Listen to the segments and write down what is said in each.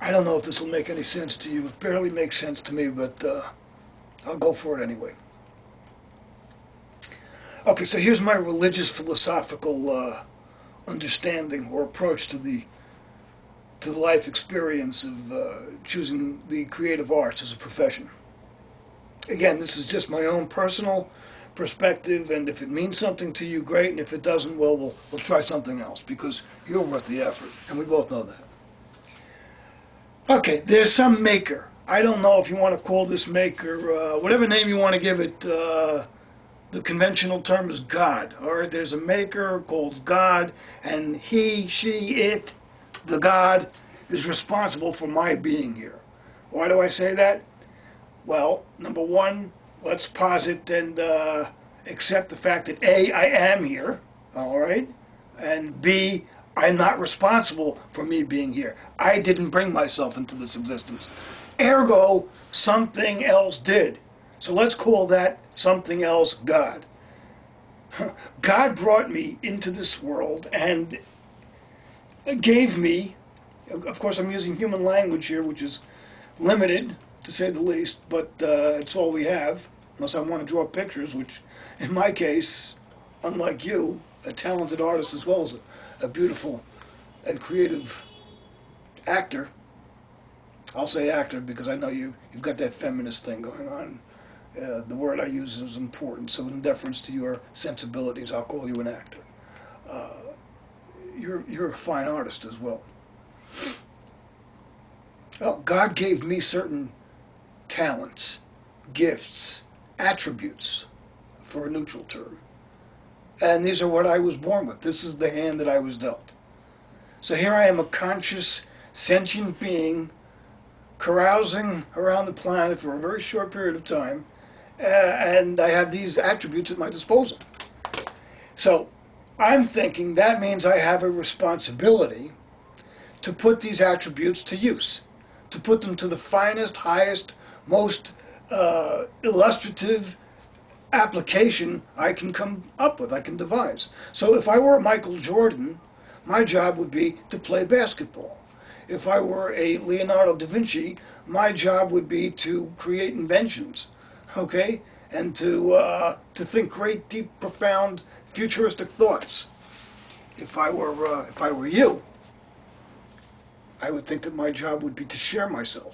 I don't know if this will make any sense to you. It barely makes sense to me, but I'll go for it anyway. Okay, so here's my religious philosophical understanding or approach to the life experience of choosing the creative arts as a profession. Again, this is just my own personal perspective, and if it means something to you, great, and if it doesn't, well, we'll try something else, because you're worth the effort, and we both know that. Okay, there's some maker. I don't know if you want to call this maker, whatever name you want to give it. The conventional term is God. All right, there's a maker called God, and he, she, it, the God, is responsible for my being here. Why do I say that? Well, number one, let's posit and accept the fact that A, I am here, all right, and B, I'm not responsible for me being here. I didn't bring myself into this existence. Ergo, something else did. So let's call that something else God. God brought me into this world and gave me, of course I'm using human language here, which is limited, to say the least, but it's all we have, unless I want to draw pictures, which in my case, unlike you, a talented artist as well as a beautiful and creative actor. I'll say actor because I know you've got that feminist thing going on. The word I use is important, so in deference to your sensibilities, I'll call you an actor. You're a fine artist as well. Well, God gave me certain talents, gifts, attributes, for a neutral term. And these are what I was born with. This is the hand that I was dealt. So here I am, a conscious, sentient being, carousing around the planet for a very short period of time, and I have these attributes at my disposal. So I'm thinking that means I have a responsibility to put these attributes to use, to put them to the finest, highest, most illustrative application I can come up with, I can devise. So if I were Michael Jordan, my job would be to play basketball. If I were a Leonardo da Vinci, my job would be to create inventions, okay, and to think great, deep, profound, futuristic thoughts. If I were you, I would think that my job would be to share myself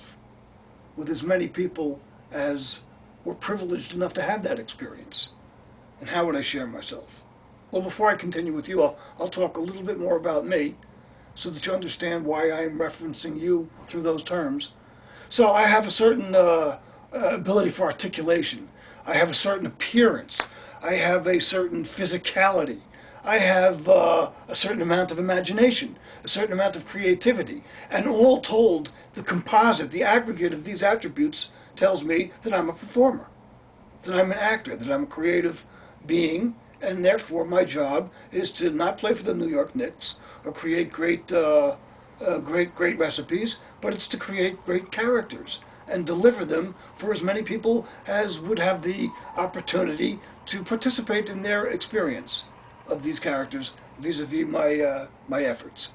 with as many people as were privileged enough to have that experience. And how would I share myself? Well, before I continue with you, I'll talk a little bit more about me so that you understand why I'm referencing you through those terms. So I have a certain ability for articulation. I have a certain appearance. I have a certain physicality. I have a certain amount of imagination, a certain amount of creativity. And all told, the composite, the aggregate of these attributes tells me that I'm a performer, that I'm an actor, that I'm a creative being, and therefore my job is to not play for the New York Knicks or create great recipes, but it's to create great characters and deliver them for as many people as would have the opportunity to participate in their experience of these characters vis-a-vis my efforts.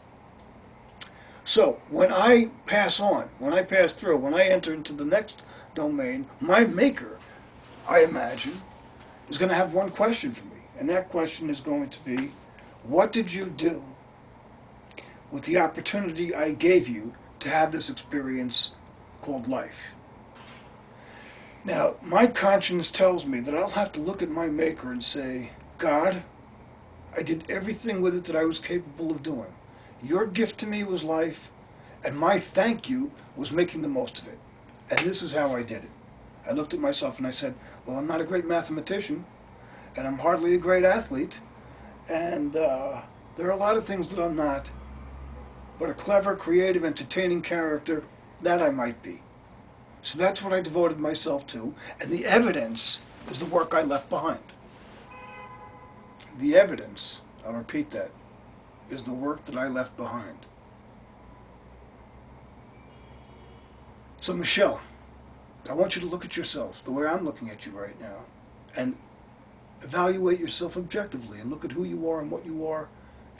So when I pass on, when I pass through, when I enter into the next domain, my maker, I imagine, is going to have one question for me. And that question is going to be, what did you do with the opportunity I gave you to have this experience called life? Now, my conscience tells me that I'll have to look at my maker and say, God, I did everything with it that I was capable of doing. Your gift to me was life, and my thank you was making the most of it. And this is how I did it. I looked at myself and I said, well, I'm not a great mathematician, and I'm hardly a great athlete, and there are a lot of things that I'm not, but a clever, creative, entertaining character, that I might be. So that's what I devoted myself to, and the evidence is the work I left behind. The evidence, I'll repeat that, is the work that I left behind. So Michele, I want you to look at yourself the way I'm looking at you right now, and evaluate yourself objectively and look at who you are and what you are,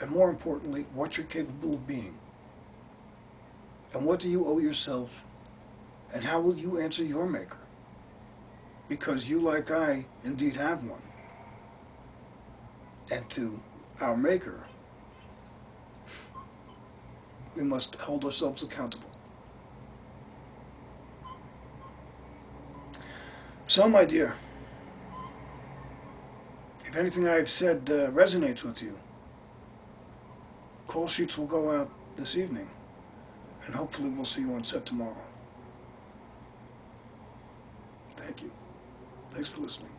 and more importantly, what you're capable of being. And what do you owe yourself? And how will you answer your Maker? Because you, like I, indeed have one. And to our Maker, we must hold ourselves accountable. So, my dear, if anything I have said resonates with you, call sheets will go out this evening, and hopefully we'll see you on set tomorrow. Thank you. Thanks for listening.